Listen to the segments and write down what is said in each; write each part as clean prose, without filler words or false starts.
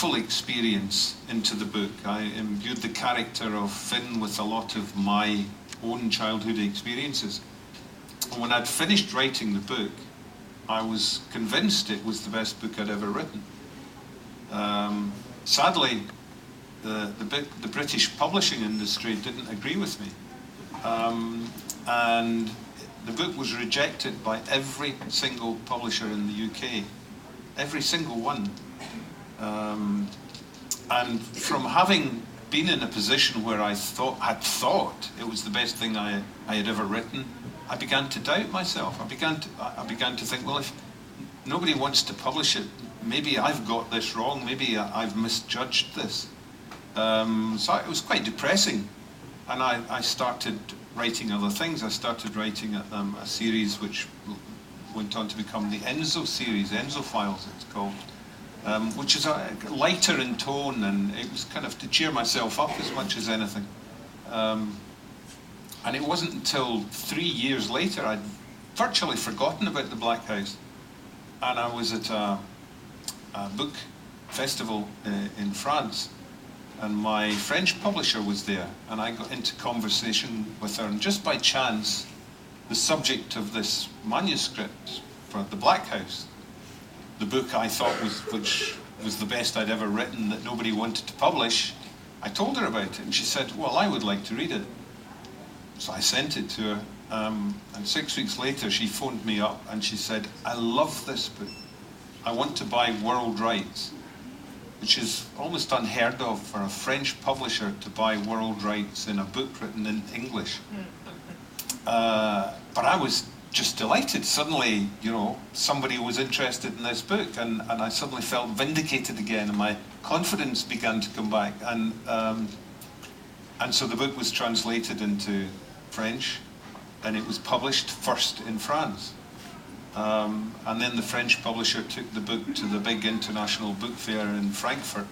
full experience into the book. I imbued the character of Finn with a lot of my own childhood experiences. And when I'd finished writing the book, I was convinced it was the best book I'd ever written. Sadly, the British publishing industry didn't agree with me. And the book was rejected by every single publisher in the UK. Every single one. And from having been in a position where I had thought it was the best thing I had ever written, I began to doubt myself. I began to think, well, if nobody wants to publish it, maybe I've got this wrong. Maybe I've misjudged this. So it was quite depressing, and I started writing other things. I started writing a series which went on to become the Enzo series, Enzo Files it's called, which is lighter in tone, and it was kind of to cheer myself up as much as anything. And it wasn't until 3 years later I'd virtually forgotten about the Blackhouse, and I was at a book festival in France, and my French publisher was there, and I got into conversation with her, and just by chance the subject of this manuscript for the Blackhouse, the book I thought which was the best I'd ever written that nobody wanted to publish, I told her about it, and she said, well, I would like to read it. So I sent it to her, and 6 weeks later she phoned me up and she said, I love this book. I want to buy world rights, which is almost unheard of for a French publisher to buy world rights in a book written in English. But I was just delighted. Suddenly, somebody was interested in this book, and I suddenly felt vindicated again, and my confidence began to come back. And so the book was translated into French, and it was published first in France. And then the French publisher took the book to the big international book fair in Frankfurt.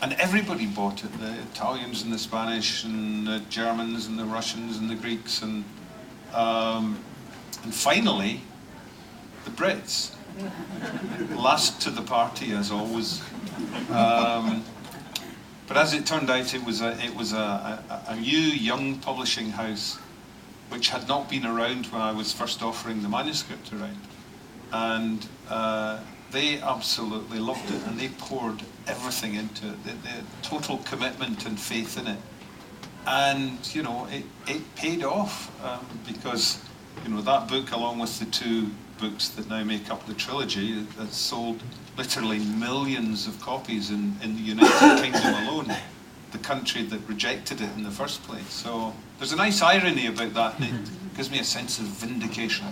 And everybody bought it, the Italians and the Spanish and the Germans and the Russians and the Greeks. And finally, the Brits. Last to the party, as always. But as it turned out, it was a new, young publishing house which had not been around when I was first offering the manuscript around. And they absolutely loved it, and they poured everything into it, the total commitment and faith in it. And, it paid off, because, that book, along with the 2 books that now make up the trilogy, has sold literally millions of copies in the United Kingdom alone, the country that rejected it in the first place. So there's a nice irony about that, and it gives me a sense of vindication.